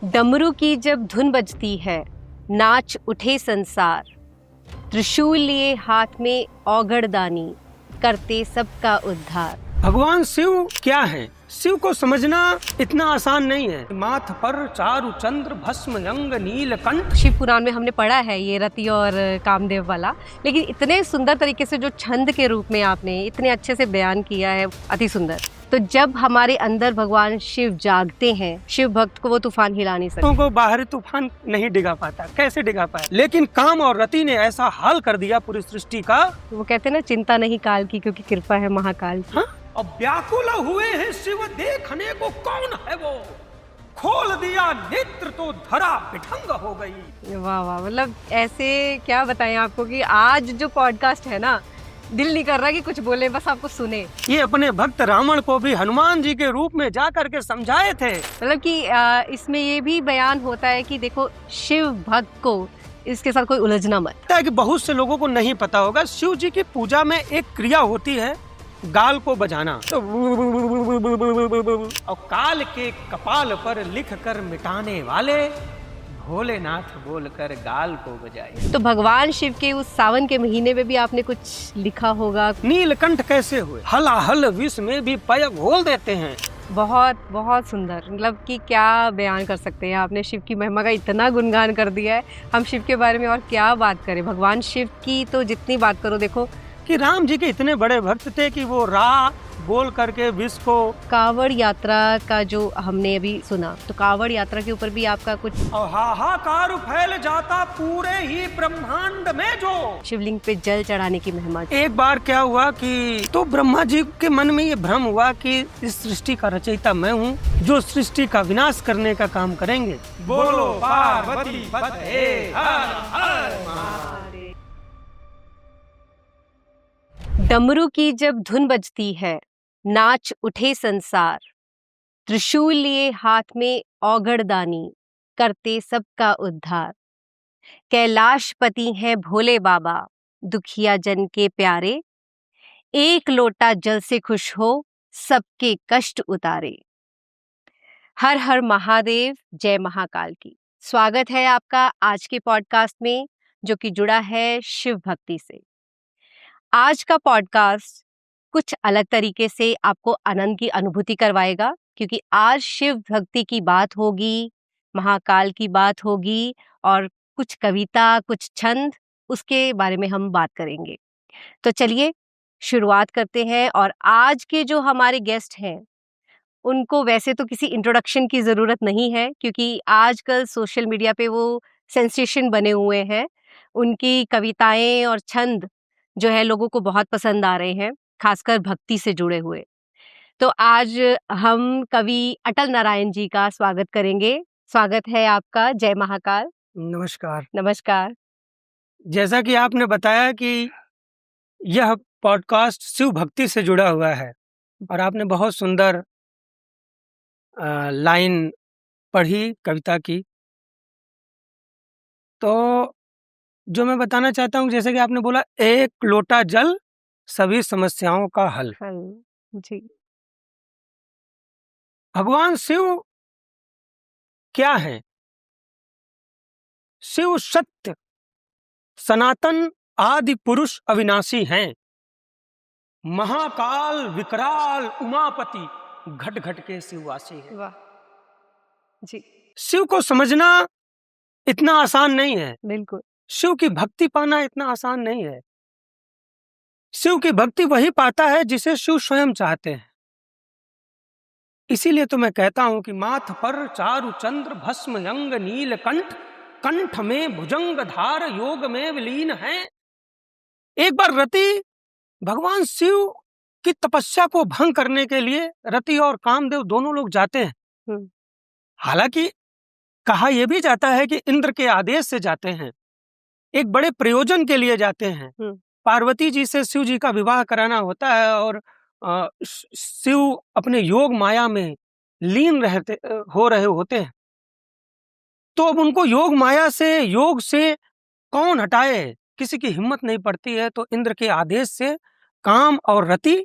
डमरू की जब धुन बजती है, नाच उठे संसार। त्रिशूल लिए हाथ में औगड़दानी, करते सबका उद्धार। भगवान शिव क्या है? शिव को समझना इतना आसान नहीं है। माथ पर चारु चंद्र भस्म अंग नीलकंठ। शिव पुराण में हमने पढ़ा है ये रति और कामदेव वाला, लेकिन इतने सुंदर तरीके से जो छंद के रूप में आपने इतने अच्छे से बयान किया है, अति सुंदर। तो जब हमारे अंदर भगवान शिव जागते हैं, शिव भक्त को वो तूफान हिला नहीं सकते। को बाहरी तूफान नहीं डिगा पाता, कैसे डिगा पाए? लेकिन काम और रति ने ऐसा हाल कर दिया पूरी सृष्टि का। वो कहते हैं ना, चिंता नहीं काल की, क्योंकि कृपा है महाकाल की। हाँ? और व्याकुल हुए हैं शिव, देखने को कौन है वो? खोल दिया नेत्र तो धरा बिठंग हो गई। वाह वाह, मतलब ऐसे क्या बताएं आपको कि आज जो पॉडकास्ट है ना, दिल नहीं कर रहा कि कुछ बोले, बस आपको सुने। ये अपने भक्त रावण को भी हनुमान जी के रूप में जा करके समझाए थे। मतलब कि इसमें ये भी बयान होता है कि देखो, शिव भक्त को इसके साथ कोई उलझना मत। कि बहुत से लोगों को नहीं पता होगा, शिव जी की पूजा में एक क्रिया होती है, गाल को बजाना। और काल के कपाल पर लिख कर मिटाने वाले भोलेनाथ बोलकर गाल को बजाए। तो भगवान शिव के उस सावन के महीने में भी आपने कुछ लिखा होगा। नीलकंठ कैसे हुए? हलाहल विष में भी पय घोल देते हैं। बहुत बहुत सुंदर, मतलब कि क्या बयान कर सकते हैं आपने। शिव की महिमा का इतना गुणगान कर दिया है, हम शिव के बारे में और क्या बात करें। भगवान शिव की तो जितनी बात करो, देखो कि राम जी के इतने बड़े भक्त थे कि वो रा बोल करके विष को। कांवड़ यात्रा का जो हमने अभी सुना, तो कांवड़ यात्रा के ऊपर भी आपका कुछ। और हाहाकार फैल जाता पूरे ही ब्रह्मांड में जो शिवलिंग पे जल चढ़ाने की महिमा। एक बार क्या हुआ कि तो ब्रह्मा जी के मन में ये भ्रम हुआ कि इस सृष्टि का रचयिता मैं हूँ, जो सृष्टि का विनाश करने का काम करेंगे। बोलो पार्वती पते हर हर महादेव। डमरू की जब धुन बजती है, नाच उठे संसार। त्रिशूल लिए हाथ में औगड़दानी, करते सबका उद्धार। कैलाशपति हैं भोले बाबा, दुखिया जन के प्यारे। एक लोटा जल से खुश हो, सबके कष्ट उतारे। हर हर महादेव, जय महाकाल की। स्वागत है आपका आज के पॉडकास्ट में, जो कि जुड़ा है शिव भक्ति से। आज का पॉडकास्ट कुछ अलग तरीके से आपको आनंद की अनुभूति करवाएगा, क्योंकि आज शिव भक्ति की बात होगी, महाकाल की बात होगी, और कुछ कविता, कुछ छंद, उसके बारे में हम बात करेंगे। तो चलिए शुरुआत करते हैं। और आज के जो हमारे गेस्ट हैं, उनको वैसे तो किसी इंट्रोडक्शन की ज़रूरत नहीं है, क्योंकि आजकल सोशल मीडिया पे वो सेंसेशन बने हुए हैं। उनकी कविताएं और छंद जो है लोगों को बहुत पसंद आ रहे हैं, खासकर भक्ति से जुड़े हुए। तो आज हम कवि अटल नारायण जी का स्वागत करेंगे। स्वागत है आपका, जय महाकाल। नमस्कार। नमस्कार। जैसा कि आपने बताया कि यह पॉडकास्ट शिव भक्ति से जुड़ा हुआ है, और आपने बहुत सुंदर लाइन पढ़ी कविता की। तो जो मैं बताना चाहता हूँ, जैसे कि आपने बोला, एक लोटा जल सभी समस्याओं का हल। जी। भगवान शिव क्या है? शिव सत्य सनातन आदि पुरुष अविनाशी हैं। महाकाल विकराल उमापति घट घट के शिववासी हैं। वाह जी। शिव को समझना इतना आसान नहीं है। बिल्कुल। शिव की भक्ति पाना इतना आसान नहीं है। शिव की भक्ति वही पाता है जिसे शिव स्वयं चाहते हैं। इसीलिए तो मैं कहता हूं कि माथ पर चारु चंद्र भस्म अंग नीलकंठ, कंठ में भुजंग धार योग में विलीन है। एक बार रति भगवान शिव की तपस्या को भंग करने के लिए रति और कामदेव दोनों लोग जाते हैं। हालांकि कहा यह भी जाता है कि इंद्र के आदेश से जाते हैं, एक बड़े प्रयोजन के लिए जाते हैं। पार्वती जी से शिव जी का विवाह कराना होता है, और शिव अपने योग माया में लीन हो रहे होते हैं। तो अब उनको योग माया से, योग से कौन हटाए, किसी की हिम्मत नहीं पड़ती है। तो इंद्र के आदेश से काम और रति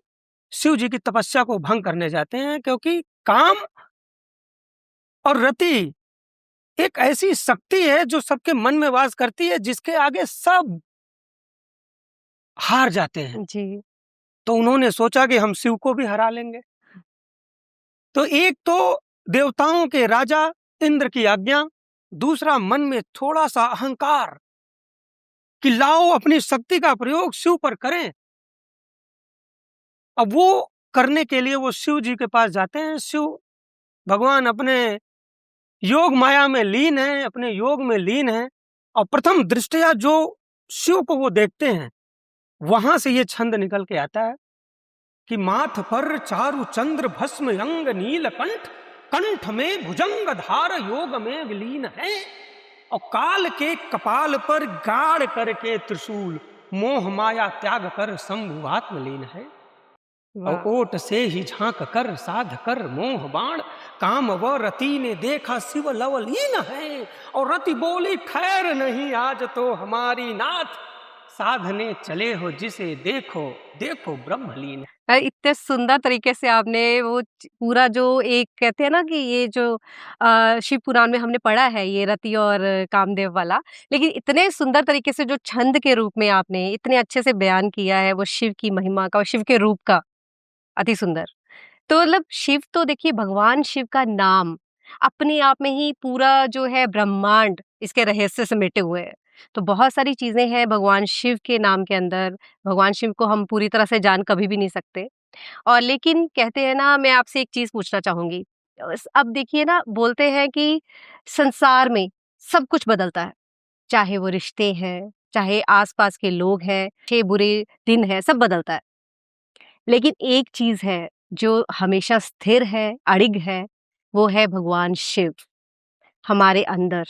शिव जी की तपस्या को भंग करने जाते हैं, क्योंकि काम और रति एक ऐसी शक्ति है जो सबके मन में वास करती है, जिसके आगे सब हार जाते हैं। जी। तो उन्होंने सोचा कि हम शिव को भी हरा लेंगे। तो एक तो देवताओं के राजा इंद्र की आज्ञा, दूसरा मन में थोड़ा सा अहंकार कि लाओ अपनी शक्ति का प्रयोग शिव पर करें। अब वो करने के लिए वो शिव जी के पास जाते हैं। शिव भगवान अपने योग माया में लीन है, अपने योग में लीन है, और प्रथम दृष्टया जो शिव को वो देखते हैं, वहां से ये छंद निकल के आता है कि माथ पर चारु चंद्र भस्म अंग नीलकंठ, कंठ में भुजंग धार योग में विलीन है, और काल के कपाल पर गाड़ करके त्रिशूल, मोह माया त्याग कर शंभु आत्मलीन है। और वाह! ओट से ही झांक कर साध कर मोह बाण, काम व रति ने देखा शिव लवलीन है, और रति बोली खैर नहीं आज तो हमारी नाथ, साधने चले हो जिसे देखो देखो ब्रह्मलीन है। इतने सुंदर तरीके से आपने वो पूरा जो एक कहते हैं ना कि ये जो शिव पुराण में हमने पढ़ा है ये रति और कामदेव वाला, लेकिन इतने सुंदर तरीके से जो छंद के रूप में आपने इतने अच्छे से बयान किया है वो शिव की महिमा का और शिव के रूप का, अति सुंदर। तो मतलब शिव तो देखिए भगवान शिव का नाम अपने आप में ही पूरा जो है ब्रह्मांड इसके रहस्य समेटे हुए है। तो बहुत सारी चीजें हैं भगवान शिव के नाम के अंदर। भगवान शिव को हम पूरी तरह से जान कभी भी नहीं सकते। और लेकिन कहते हैं ना, मैं आपसे एक चीज पूछना चाहूंगी। अब देखिए ना, बोलते हैं कि संसार में सब कुछ बदलता है, चाहे वो रिश्ते हैं, चाहे आसपास के लोग हैं, अच्छे बुरे दिन है, सब बदलता है। लेकिन एक चीज है जो हमेशा स्थिर है, अड़िग है, वो है भगवान शिव हमारे अंदर।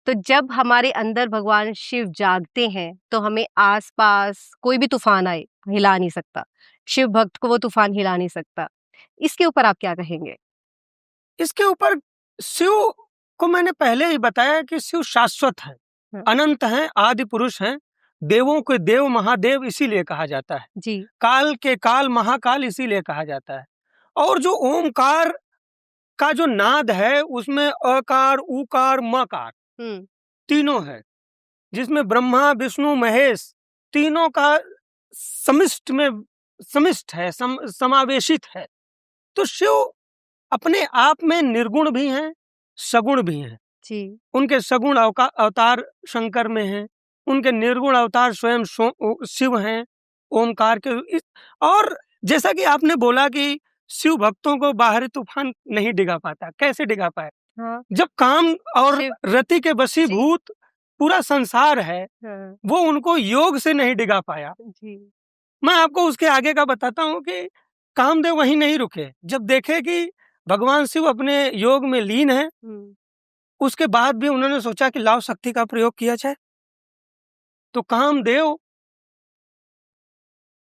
तो जब हमारे अंदर भगवान शिव जागते हैं, तो हमें आस-पास कोई भी तूफान आए, हिला नहीं सकता। शिव भक्त को वो तूफान हिला नहीं सकता। इसके ऊपर आप क्या कहेंगे? इसके ऊपर शिव को मैंने पहले ही बताया कि शिव शाश्वत है, हाँ। अनंत हैं, आदि पुरुष हैं, देवों के देव महादेव इसीलिए कहा जाता है, जी। काल के काल महाकाल इसीलिए कहा जाता है। और जो ओमकार का जो नाद है उसमें अकार उकार मकार हुँ। तीनों है, जिसमें ब्रह्मा विष्णु महेश तीनों का समिष्ट है, समावेशित है। तो शिव अपने आप में निर्गुण भी हैं, सगुण भी हैं। जी। उनके सगुण अवतार शंकर में हैं, उनके निर्गुण अवतार स्वयं शिव हैं, ओमकार के और जैसा कि आपने बोला कि शिव भक्तों को बाहरी तूफान नहीं डिगा पाता, कैसे डिगा पाए? हाँ। जब काम और शिव रति के वशीभूत पूरा संसार है, हाँ। वो उनको योग से नहीं डिगा पाया। जी। मैं आपको उसके आगे का बताता हूँ कि कामदेव वहीं नहीं रुके। जब देखे कि भगवान शिव अपने योग में लीन है, हुँ। उसके बाद भी उन्होंने सोचा कि लाओ शक्ति का प्रयोग किया जाए। तो कामदेव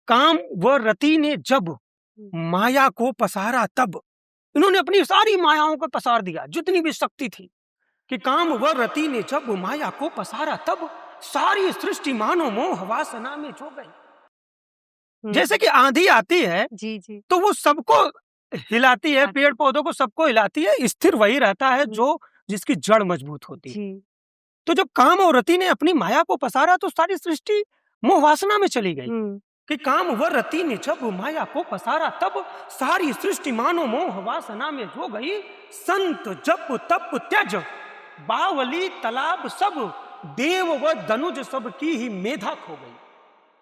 काम व रति ने जब हुँ। माया को पसारा, तब इन्होंने अपनी सारी मायाओं को पसार दिया, जितनी भी शक्ति थी। कि काम व रति ने जब माया को पसारा, तब सारी सृष्टि मानो मोह वासना में जो गई। हुँ। जैसे कि आंधी आती है जी, जी। तो वो सबको हिलाती है, पेड़ पौधों को सबको हिलाती है, स्थिर वही रहता है जो जिसकी जड़ मजबूत होती है। जी। तो जब काम और रति ने अपनी माया को पसारा तो सारी सृष्टि मोह वासना में चली गई। हुँ। कि काम व रति ने जब माया को पसारा, तब सारी सृष्टि मानो मोह वासना में जो गई। संत जप तप त्यज बावली तालाब सब, देव व धनुज सब की ही मेधा खो गई।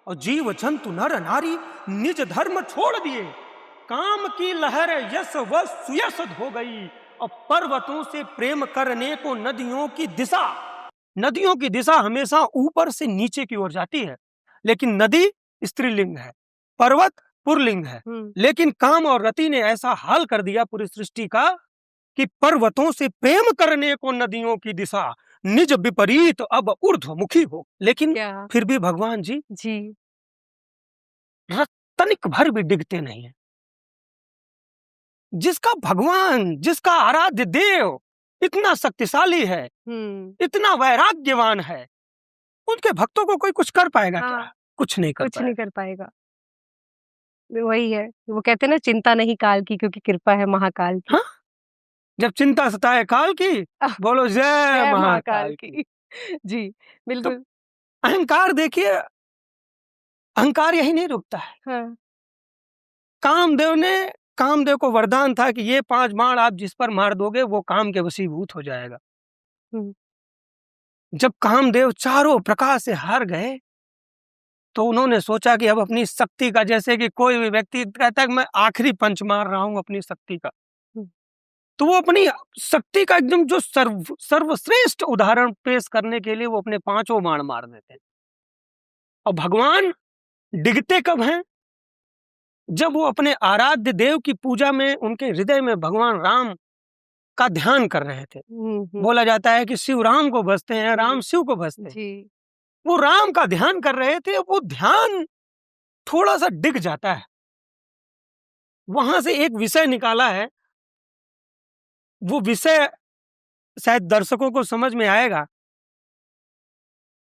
और जीव जंतु नर नारी निज धर्म छोड़ दिए, काम की लहर यश व सुयश हो गई। और पर्वतों से प्रेम करने को नदियों की दिशा हमेशा ऊपर से नीचे की ओर जाती है, लेकिन नदी स्त्रीलिंग है, पर्वत पुरलिंग है। लेकिन काम और रति ने ऐसा हाल कर दिया पूरी सृष्टि का कि पर्वतों से प्रेम करने को नदियों की दिशा निज विपरीत अब ऊर्ध्वमुखी हो। लेकिन फिर भी भगवान जी तनिक भर भी डिगते नहीं है। जिसका भगवान, जिसका आराध्य देव इतना शक्तिशाली है, इतना वैराग्यवान है, उनके भक्तों को कोई कुछ कर पाएगा क्या? कुछ नहीं कर पाएगा। वही है, वो कहते हैं ना, चिंता नहीं काल की क्योंकि कृपा है महाकाल की। हाँ? जब चिंता सताए काल की, बोलो जय जय महाकाल महाकाल की। की। जी, तो बिल्कुल। अहंकार देखिए, अहंकार यही नहीं रुकता है। हाँ। कामदेव को वरदान था कि ये 5 बाण आप जिस पर मार दोगे वो काम के वशीभूत हो जाएगा। हुँ, जब कामदेव चारों प्रकार से हार गए, तो उन्होंने सोचा कि अब अपनी शक्ति का, जैसे कि कोई भी व्यक्ति कहता है कि मैं आखिरी पंच मार रहा हूं अपनी शक्ति का, हुँ, तो वो अपनी शक्ति का एकदम जो सर्वश्रेष्ठ उदाहरण पेश करने के लिए वो अपने 5 बाण मार देते हैं। और भगवान डिगते कब हैं? जब वो अपने आराध्य देव की पूजा में उनके हृदय में भगवान राम का ध्यान कर रहे थे। हुँ। बोला जाता है कि शिव राम को भजते हैं, राम जी, शिव को भजते हैं। जी। वो राम का ध्यान कर रहे थे, वो ध्यान थोड़ा सा डिग जाता है। वहां से एक विषय निकाला है, वो विषय शायद दर्शकों को समझ में आएगा।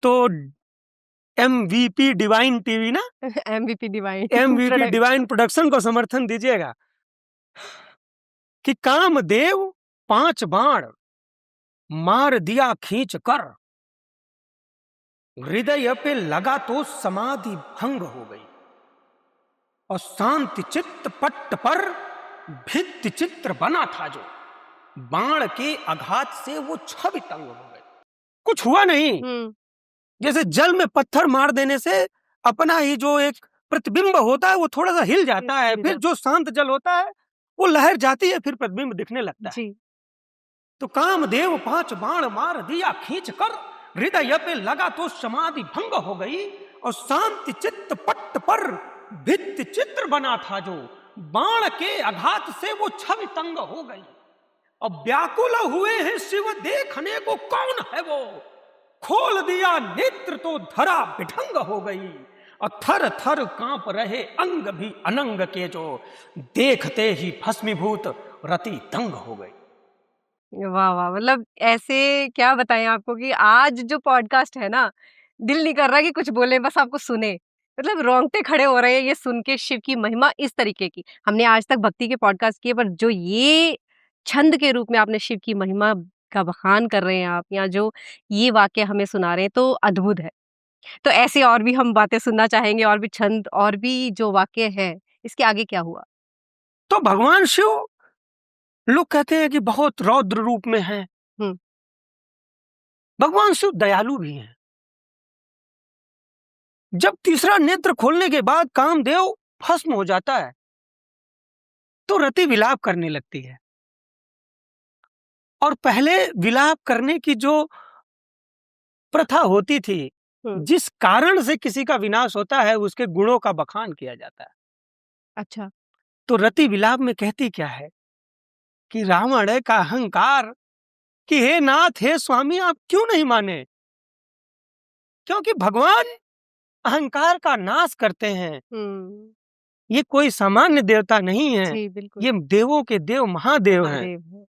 तो एमवीपी डिवाइन टीवी ना, MVP divine MVP divine production. Production को समर्थन दीजिएगा कि कामदेव 5 बाण मार दिया खींच कर, हृदय पे लगा तो समाधि भंग हो गई, और शांति चित्त पट्ट पर भित्ति चित्र बना था जो, बाण के आघात से वो छवि तंग हो गई। कुछ हुआ नहीं। जैसे जल में पत्थर मार देने से अपना ही जो एक प्रतिबिंब होता है वो थोड़ा सा हिल जाता है, फिर जो शांत जल होता है वो लहर जाती है, फिर प्रतिबिंब दिखने लगता है। तो कामदेव 5 बाण मार दिया खींच कर, हृदय पे लगा तो समाधि भंग हो गई, और शांति चित्त पट्ट पर भित्ति चित्र बना था जो, बाण के आघात से वो छवि तंग हो गई। और व्याकुल हुए हैं शिव देखने को कौन है वो, खोल दिया नेत्र तो धरा बिठंग हो गई, और थर थर कांप रहे अंग भी अनंग के जो, देखते ही भस्मीभूत रति दंग हो गई। वाह वाह! मतलब ऐसे क्या बताएं आपको कि आज जो पॉडकास्ट है ना, दिल नहीं कर रहा कि कुछ बोले, बस आपको सुने। मतलब रोंगटे खड़े हो रहे हैं ये सुन के, शिव की महिमा इस तरीके की। हमने आज तक भक्ति के पॉडकास्ट किए, पर जो ये छंद के रूप में आपने शिव की महिमा का बखान कर रहे हैं आप, या जो ये वाक्य हमें सुना रहे हैं, तो अद्भुत है। तो ऐसे और भी हम बातें सुनना चाहेंगे, और भी छंद, और भी जो वाक्य है, इसके आगे क्या हुआ? तो भगवान शिव, लोग कहते हैं कि बहुत रौद्र रूप में हैं। हम्म। भगवान शिव दयालु भी हैं। जब तीसरा नेत्र खोलने के बाद कामदेव भस्म हो जाता है, तो रति विलाप करने लगती है। और पहले विलाप करने की जो प्रथा होती थी, जिस कारण से किसी का विनाश होता है उसके गुणों का बखान किया जाता है। अच्छा। तो रति विलाप में कहती क्या है कि रावण का अहंकार, कि हे नाथ, हे स्वामी, आप क्यों नहीं माने? क्योंकि भगवान अहंकार का नाश करते हैं। ये कोई सामान्य देवता नहीं है, ये देवों के देव महादेव हैं।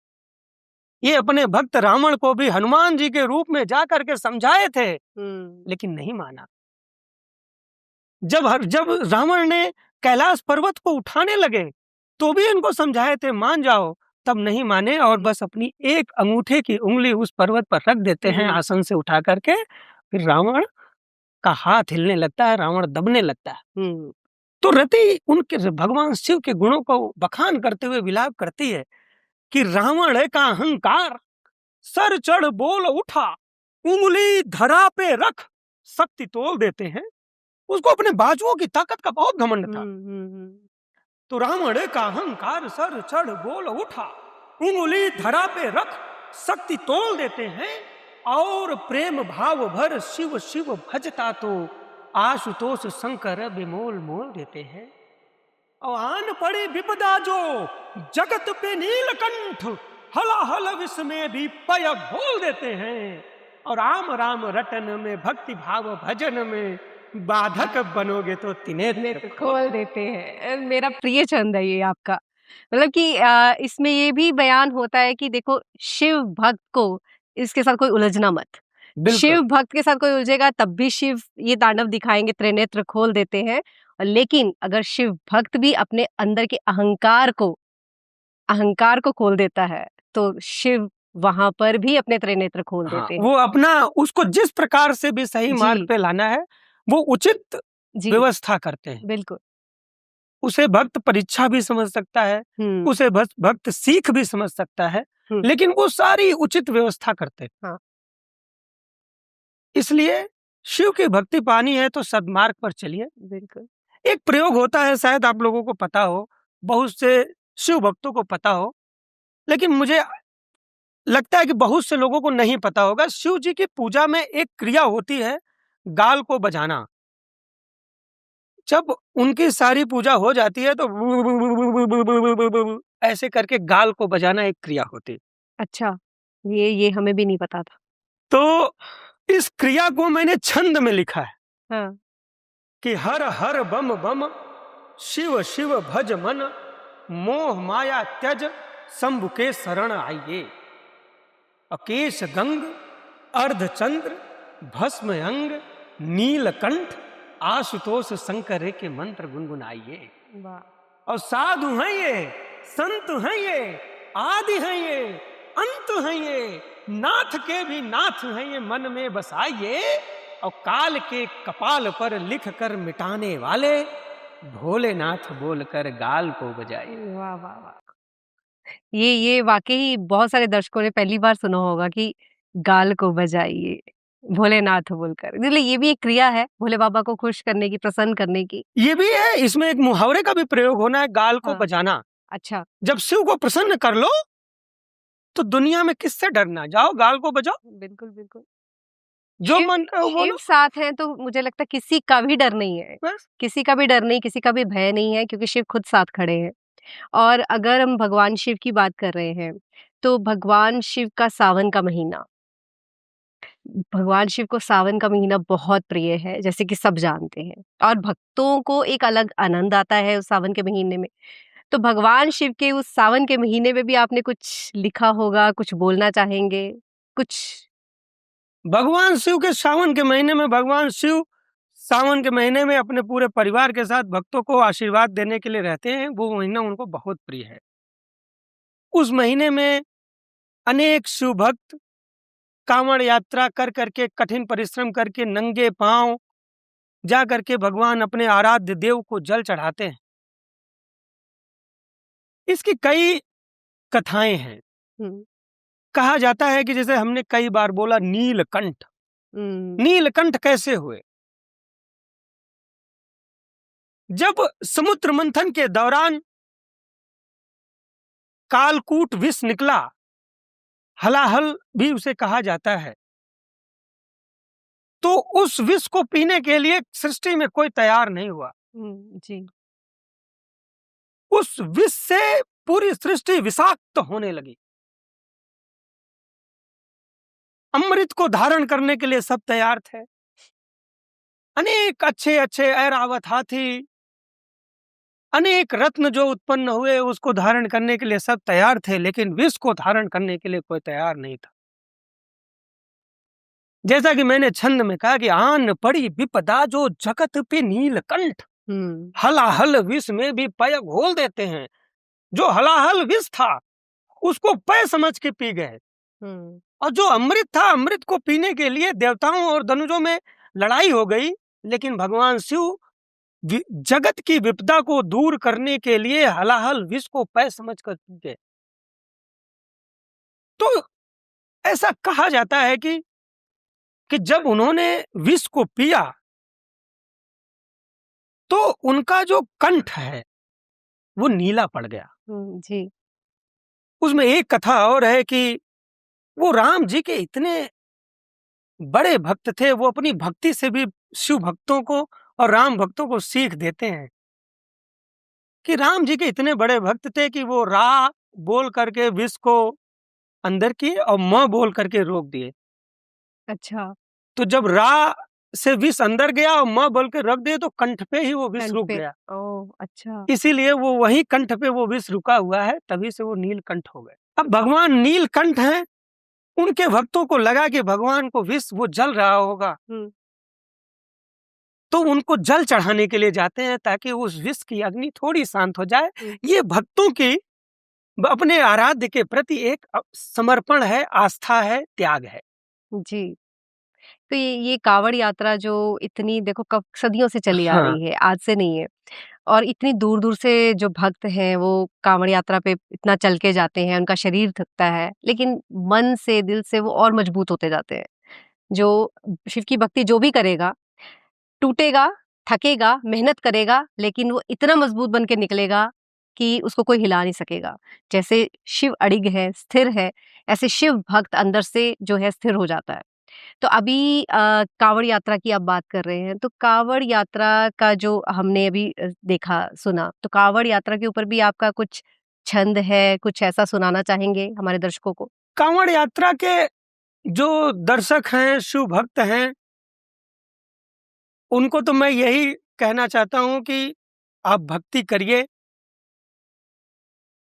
ये अपने भक्त रावण को भी हनुमान जी के रूप में जाकर के समझाए थे, लेकिन नहीं माना। जब रावण ने कैलाश पर्वत को उठाने लगे तो भी इनको समझाए थे मान जाओ, तब नहीं माने, और बस अपनी एक अंगूठे की उंगली उस पर्वत पर रख देते हैं आसन से उठा करके, फिर रावण का हाथ हिलने लगता है, रावण दबने लगता है। तो रति उनके भगवान शिव के गुणों को बखान करते हुए विलाप करती है कि रावण का अहंकार सर चढ़ बोल उठा, उंगली धरा पे रख शक्ति तोल देते हैं। उसको अपने बाजुओं की ताकत का बहुत घमंड था। तो रावण का अहंकार सर चढ़ बोल उठा, उंगली धरा पे रख शक्ति तोल देते हैं, और प्रेम भाव भर शिव शिव भजता तो आशुतोष शंकर बिमोल मोल देते हैं। और आन पड़ी विपदा जो जगत पे नीलकंठ, हलाहल विष में भी पय घोल देते हैं, और राम राम रटन में भक्ति भाव भजन में बाधक बनोगे तो तिनेत्र खोल देते हैं। मेरा प्रिय छंद है ये आपका। मतलब कि इसमें ये भी बयान होता है कि देखो, शिव भक्त को इसके साथ कोई उलझना मत। शिव भक्त के साथ कोई उलझेगा तब भी शिव ये तांडव दिखाएंगे, त्रिनेत्र खोल देते हैं। लेकिन अगर शिव भक्त भी अपने अंदर के अहंकार को खोल देता है, तो शिव वहां पर भी अपने त्रिनेत्र खोल हाँ, देते हैं। वो अपना उसको जिस प्रकार से भी सही मार्ग जी पे लाना है वो उचित जी व्यवस्था करते हैं। बिल्कुल। उसे भक्त परीक्षा भी समझ सकता है, उसे भक्त सीख भी समझ सकता है, लेकिन वो सारी उचित व्यवस्था करते हैं। हाँ। इसलिए शिव की भक्ति पानी है तो सद्मार्ग पर चलिए। बिल्कुल। एक प्रयोग होता है, शायद आप लोगों को पता हो, बहुत से शिव भक्तों को पता हो, लेकिन मुझे लगता है कि बहुत से लोगों को नहीं पता होगा। शिव जी की पूजा में एक क्रिया होती है गाल को बजाना। जब उनकी सारी पूजा हो जाती है तो ऐसे करके गाल को बजाना एक क्रिया होती है। अच्छा, ये हमें भी नहीं पता था। तो इस क्रिया को मैंने छंद में लिखा है हाँ। कि हर हर बम बम शिव शिव भज मन, मोह माया त्यज शंभु के शरण आइए। अकेश गंग अर्धचंद्र भस्म अंग नीलकंठ आशुतोष शंकर के मंत्र गुनगुनाइए। वाह। और साधु हैं ये, संत हैं ये, आदि हैं ये, अंत हैं ये, नाथ के भी नाथ हैं ये, मन में बसाइए। और काल के कपाल पर लिख कर मिटाने वाले भोलेनाथ बोलकर गाल को बजाइए। वाह वाह वाह। ये वाकई बहुत सारे दर्शकों ने पहली बार सुना होगा कि गाल को बजाइए भोलेनाथ बोलकर। मतलब ये भी एक क्रिया है भोले बाबा को खुश करने की, प्रसन्न करने की। ये भी है, इसमें एक मुहावरे का भी प्रयोग होना है, गाल को हाँ। बजाना। अच्छा। जब शिव को प्रसन्न कर लो तो दुनिया में किससे डरना, जाओ गाल को बजाओ, बिल्कुल बिल्कुल। जो मन है वो शिव बोलो। साथ है तो मुझे लगता है किसी का भी डर नहीं है, बस किसी का भी डर नहीं, किसी का भी भय नहीं है, क्योंकि शिव खुद साथ खड़े हैं। और अगर हम भगवान शिव की बात कर रहे हैं तो भगवान शिव का सावन का महीना, भगवान शिव को सावन का महीना बहुत प्रिय है, जैसे कि सब जानते हैं। और भक्तों को एक अलग आनंद आता है उस सावन के महीने में। तो भगवान शिव के उस सावन के महीने में भी आपने कुछ लिखा होगा, कुछ बोलना चाहेंगे कुछ? भगवान शिव के सावन के महीने में, भगवान शिव सावन के महीने में अपने पूरे परिवार के साथ भक्तों को आशीर्वाद देने के लिए रहते हैं। वो महीना उनको बहुत प्रिय है। उस महीने में अनेक शिव भक्त कांवड़ यात्रा कर करके, कठिन परिश्रम करके, नंगे पांव जा करके भगवान अपने आराध्य देव को जल चढ़ाते हैं। इसकी कई कथाएं हैं। कहा जाता है कि जैसे हमने कई बार बोला नीलकंठ, नीलकंठ कैसे हुए? जब समुद्र मंथन के दौरान कालकूट विष निकला, हलाहल भी उसे कहा जाता है, तो उस विष को पीने के लिए सृष्टि में कोई तैयार नहीं हुआ। जी। उस विष से पूरी सृष्टि विषाक्त होने लगी। अमृत को धारण करने के लिए सब तैयार थे। अनेक अच्छे अच्छे ऐरावत हाथी, अनेक रत्न जो उत्पन्न हुए उसको धारण करने के लिए सब तैयार थे, लेकिन विष को धारण करने के लिए कोई तैयार नहीं था। जैसा कि मैंने छंद में कहा कि आन पड़ी विपदा जो जगत पे नीलकंठ, हलाहल विष में भी पय घोल देते हैं। जो हलाहल विष था उसको पय समझ के पी गए, और जो अमृत था, अमृत को पीने के लिए देवताओं और धनुजों में लड़ाई हो गई, लेकिन भगवान शिव जगत की विपदा को दूर करने के लिए हलाहल विष को पय समझ कर पी गए। तो ऐसा कहा जाता है कि जब उन्होंने विष को पिया तो उनका जो कंठ है वो नीला पड़ गया। जी। उसमें एक कथा और है कि वो राम जी के इतने बड़े भक्त थे, वो अपनी भक्ति से भी शिव भक्तों को और राम भक्तों को सीख देते हैं कि राम जी के इतने बड़े भक्त थे कि वो रा बोल करके विष को अंदर किए और म बोल करके रोक दिए। अच्छा। तो जब रा से विष अंदर गया और म बोल के रख दिए तो कंठ पे ही वो विष रुक गया। ओह अच्छा। इसीलिए वो वही कंठ पे वो विष रुका हुआ है, तभी से वो नीलकंठ हो गए। अब भगवान नीलकंठ हैं, उनके भक्तों को लगा कि भगवान को विष वो जल रहा होगा, तो उनको जल चढ़ाने के लिए जाते हैं ताकि उस विष की अग्नि थोड़ी शांत हो जाए। ये भक्तों की अपने आराध्य के प्रति एक समर्पण है, आस्था है, त्याग है। जी। तो ये कावड़ यात्रा जो इतनी देखो कब सदियों से चली आ हाँ। रही है, आज से नहीं है। और इतनी दूर-दूर से जो भक्त हैं वो कांवड़ यात्रा पे इतना चल के जाते हैं, उनका शरीर थकता है, लेकिन मन से, दिल से वो और मजबूत होते जाते हैं। जो शिव की भक्ति जो भी करेगा, टूटेगा, थकेगा, मेहनत करेगा, लेकिन वो इतना मजबूत बन के निकलेगा कि उसको कोई हिला नहीं सकेगा। जैसे शिव अडिग है, स्थिर है, ऐसे शिव भक्त अंदर से जो है स्थिर हो जाता है। तो अभी काँवड़ यात्रा की आप बात कर रहे हैं, तो काँवड़ यात्रा का जो हमने अभी देखा, सुना, तो काँवड़ यात्रा के ऊपर भी आपका कुछ छंद है, कुछ ऐसा सुनाना चाहेंगे हमारे दर्शकों को? कांवड़ यात्रा के जो दर्शक हैं, शिव भक्त हैं, उनको तो मैं यही कहना चाहता हूँ कि आप भक्ति करिए।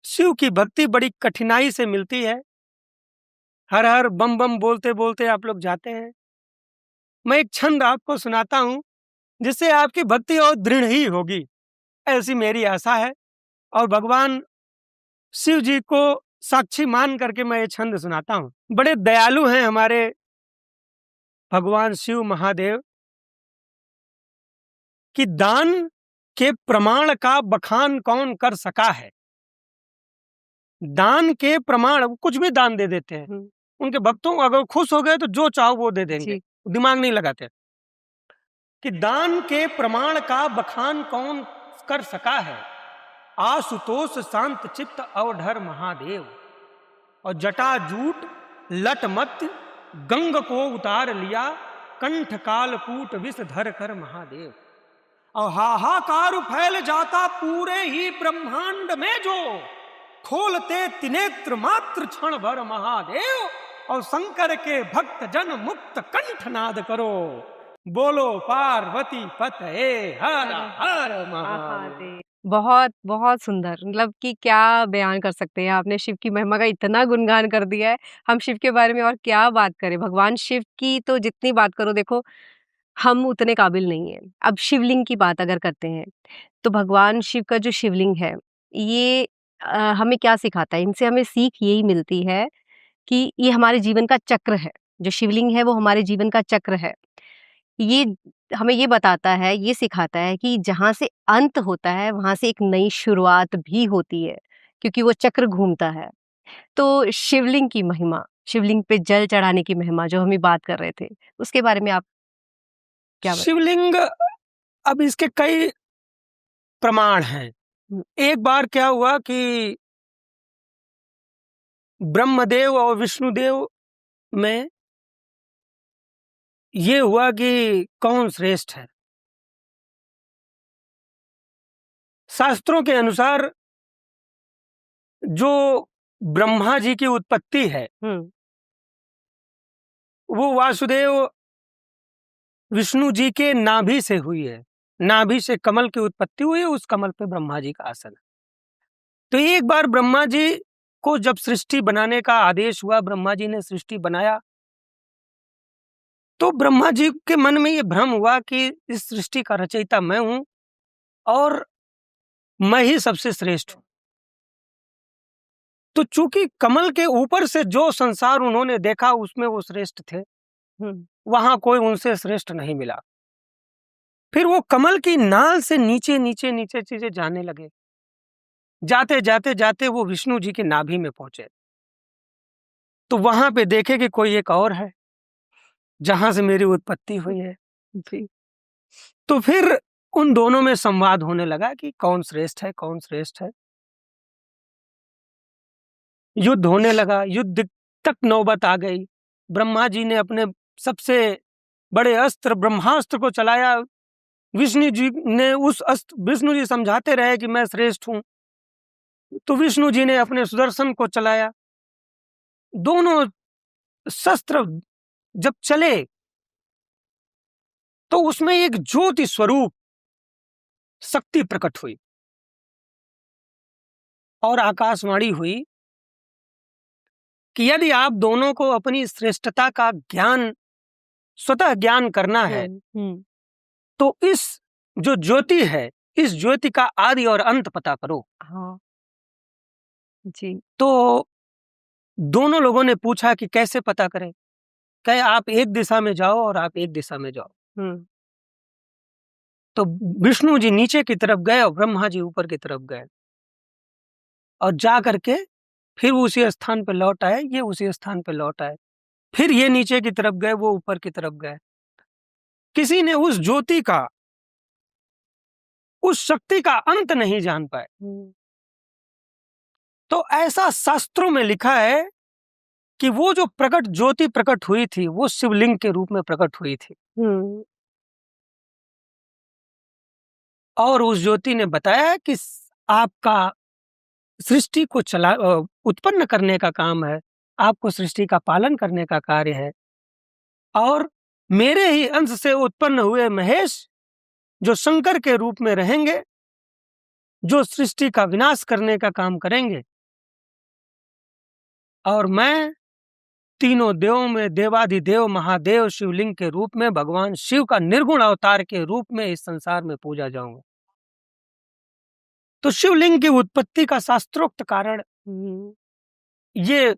शिव की भक्ति बड़ी कठिनाई से मिलती है। हर हर बम बम बोलते बोलते आप लोग जाते हैं। मैं एक छंद आपको सुनाता हूँ, जिससे आपकी भक्ति और दृढ़ ही होगी, ऐसी मेरी आशा है। और भगवान शिव जी को साक्षी मान करके मैं ये छंद सुनाता हूँ। बड़े दयालु हैं हमारे भगवान शिव महादेव, कि दान के प्रमाण का बखान कौन कर सका है। दान के प्रमाण, कुछ भी दान दे देते हैं। उनके भक्तों अगर खुश हो गए तो जो चाहो वो दे देंगे, दिमाग नहीं लगाते। कि दान के प्रमाण का बखान कौन कर सका है, आशुतोष शांत चित्त अवधर महादेव। और जटा जूट लट मत गंग को उतार लिया, कंठ कालकूट विष धर कर महादेव। और हाहाकार फैल जाता पूरे ही ब्रह्मांड में, जो खोलते त्रिनेत्र मात्र क्षण भर महादेव। और शंकर के भक्त जन मुक्त कंठ नाद करो, बोलो पार्वती पतये हर हर महादेव। बहुत, बहुत सुंदर, मतलब कि क्या बयान कर सकते हैं आपने, शिव की महिमा का इतना गुणगान कर दिया है, हम शिव के बारे में और क्या बात करें। भगवान शिव की तो जितनी बात करो देखो, हम उतने काबिल नहीं हैं। अब शिवलिंग की बात अगर करते हैं, तो भगवान शिव का जो शिवलिंग है, ये हमें क्या सिखाता है? इनसे हमें सीख यही मिलती है कि ये हमारे जीवन का चक्र है। जो शिवलिंग है वो हमारे जीवन का चक्र है। ये हमें ये बताता है, ये सिखाता है कि जहाँ से अंत होता है, वहाँ से एक नई शुरुआत भी होती है, क्योंकि वो चक्र घूमता है। तो शिवलिंग की महिमा, शिवलिंग पे जल चढ़ाने की महिमा जो हम ये बात कर रहे थे, उसके बारे में आप क्या बताएँ? शिवलिंग, अब इसके कई प्रमाण हैं। एक बार क्या हुआ कि ब्रह्मदेव और विष्णुदेव में ये हुआ कि कौन श्रेष्ठ है। शास्त्रों के अनुसार जो ब्रह्मा जी की उत्पत्ति है, वो वासुदेव विष्णु जी के नाभि से हुई है। नाभि से कमल की उत्पत्ति हुई है, उस कमल पे ब्रह्मा जी का आसन है। तो एक बार ब्रह्मा जी को जब सृष्टि बनाने का आदेश हुआ, ब्रह्मा जी ने सृष्टि बनाया, तो ब्रह्मा जी के मन में ये भ्रम हुआ कि इस सृष्टि का रचयिता मैं हूं और मैं ही सबसे श्रेष्ठ हूं। तो चूंकि कमल के ऊपर से जो संसार उन्होंने देखा उसमें वो श्रेष्ठ थे, वहां कोई उनसे श्रेष्ठ नहीं मिला। फिर वो कमल की नाल से नीचे नीचे नीचे चीजें जाने लगे। जाते जाते जाते वो विष्णु जी के नाभि में पहुंचे, तो वहां पे देखे कि कोई एक और है जहां से मेरी उत्पत्ति हुई है। जी। तो फिर उन दोनों में संवाद होने लगा कि कौन श्रेष्ठ है, कौन श्रेष्ठ है। युद्ध होने लगा, युद्ध तक नौबत आ गई। ब्रह्मा जी ने अपने सबसे बड़े अस्त्र ब्रह्मास्त्र को चलाया। विष्णु जी ने उस अस्त्र, विष्णु जी समझाते रहे कि मैं श्रेष्ठ हूं, तो विष्णु जी ने अपने सुदर्शन को चलाया। दोनों शस्त्र जब चले तो उसमें एक ज्योति स्वरूप शक्ति प्रकट हुई और आकाशवाणी हुई कि यदि आप दोनों को अपनी श्रेष्ठता का ज्ञान, स्वतः ज्ञान करना है, तो इस जो ज्योति है, इस ज्योति का आदि और अंत पता करो। जी। तो दोनों लोगों ने पूछा कि कैसे पता करें? कहे आप एक दिशा में जाओ और आप एक दिशा में जाओ। हुँ। तो विष्णु जी नीचे की तरफ गए और ब्रह्मा जी ऊपर की तरफ गए और जा करके फिर उसी स्थान पे लौट आए, ये उसी स्थान पे लौट आए। फिर ये नीचे की तरफ गए, वो ऊपर की तरफ गए। किसी ने उस ज्योति का, उस शक्ति का अंत नहीं जान पाए। हुँ। तो ऐसा शास्त्रों में लिखा है कि वो जो प्रकट ज्योति प्रकट हुई थी, वो शिवलिंग के रूप में प्रकट हुई थी। हुँ। और उस ज्योति ने बताया कि आपका सृष्टि को उत्पन्न करने का काम है, आपको सृष्टि का पालन करने का कार्य है, और मेरे ही अंश से उत्पन्न हुए महेश जो शंकर के रूप में रहेंगे, जो सृष्टि का विनाश करने का काम करेंगे, और मैं तीनों देवों में देवाधिदेव महादेव शिवलिंग के रूप में भगवान शिव का निर्गुण अवतार के रूप में इस संसार में पूजा जाऊंगा। तो शिवलिंग की उत्पत्ति का शास्त्रोक्त कारण हुँ। ये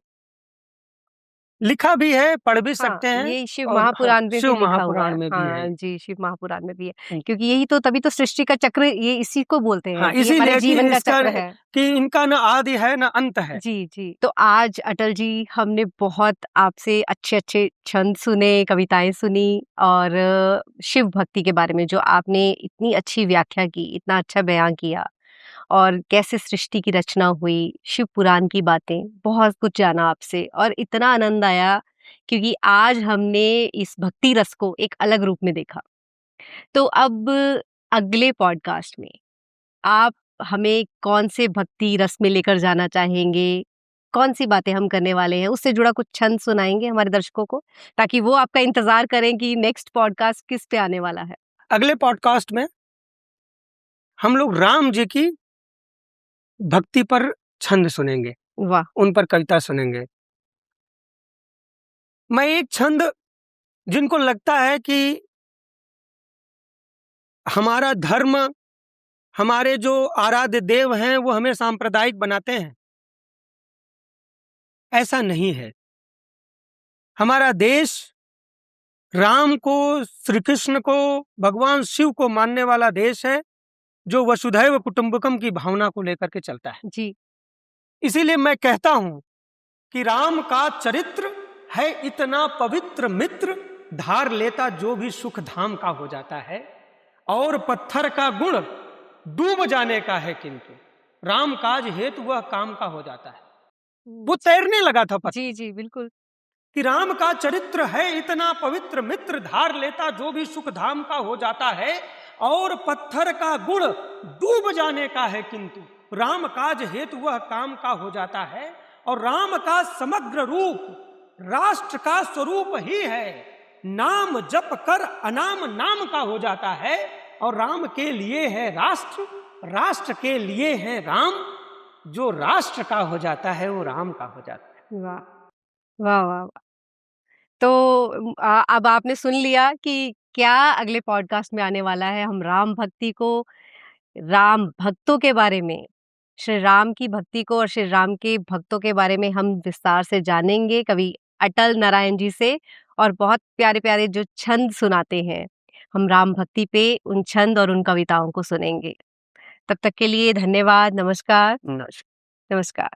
लिखा भी है, पढ़ भी हाँ, सकते हैं, ये शिव और हाँ, महापुराण में भी शिव लिखा हुआ है। महापुराण में भी है। हाँ जी, शिव महापुराण में भी है। हुँ। क्योंकि यही तो, तभी तो सृष्टि का चक्र, ये इसी को बोलते हाँ, हैं कि ये हमारे इसीलिए कि जीवन का इसका, चक्र है। कि इनका ना आदि है ना अंत है। जी, जी। तो आज अटल जी, हमने बहुत आपसे अच्छे-अच्छे छंद सुने, कविताएँ सुनी, और शिव भक्ति के बारे में जो आपने इतनी अच्छी व्याख्या की, इतना अच्छा बयाँ किया, और कैसे सृष्टि की रचना हुई, शिव पुराण की बातें, बहुत कुछ जाना आपसे, और इतना आनंद आया क्योंकि आज हमने इस भक्ति रस को एक अलग रूप में देखा। तो अब अगले पॉडकास्ट में आप हमें कौन से भक्ति रस में लेकर जाना चाहेंगे? कौन-सी बातें हम करने वाले हैं? उससे जुड़ा कुछ छंद सुनाएँगे हमारे दर्शकों को? ताकि वो आपका इंतज़ार करें कि नेक्स्ट पॉडकास्ट किस पे आने वाला है। अगले पॉडकास्ट में हम लोग राम जी की भक्ति पर छंद सुनेंगे, वाह! उन पर कविता सुनेंगे। मैं एक छंद, जिनको लगता है कि हमारा धर्म, हमारे जो आराध्य देव हैं, वो हमें सांप्रदायिक बनाते हैं, ऐसा नहीं है। हमारा देश राम को, श्री कृष्ण को, भगवान शिव को मानने वाला देश है, जो वसुधैव कुटुंबकम की भावना को लेकर के चलता है। जी। इसीलिए मैं कहता हूं कि राम का चरित्र है इतना पवित्र मित्र, धार लेता जो भी सुख धाम का हो जाता है, और पत्थर का गुण डूब जाने का है, किंतु राम काज हेतु वह काम का हो जाता है। वो तैरने लगा था पत्थर। जी, जी, बिल्कुल। कि राम का चरित्र है इतना पवित्र मित्र, धार लेता जो भी सुख धाम का हो जाता है, और पत्थर का गुण डूब जाने का है, किंतु राम काज हेतु वह काम का हो जाता है। और राम का समग्र रूप राष्ट्र का स्वरूप ही है, नाम जप कर अनाम नाम का हो जाता है। और राम के लिए है राष्ट्र, राष्ट्र के लिए है राम, जो राष्ट्र का हो जाता है वो राम का हो जाता है। वाह! वाह, वाह, वाह! तो अब आपने सुन लिया कि क्या अगले पॉडकास्ट में आने वाला है। हम राम भक्ति को, राम भक्तों के बारे में, श्री राम की भक्ति को और श्री राम के भक्तों के बारे में हम विस्तार से जानेंगे कवि अटल नारायण जी से, और बहुत प्यारे-प्यारे जो छंद सुनाते हैं, हम राम भक्ति पे उन छंद और उन कविताओं को सुनेंगे। तब तक के लिए धन्यवाद, नमस्कार। नमस्कार। नमस्कार।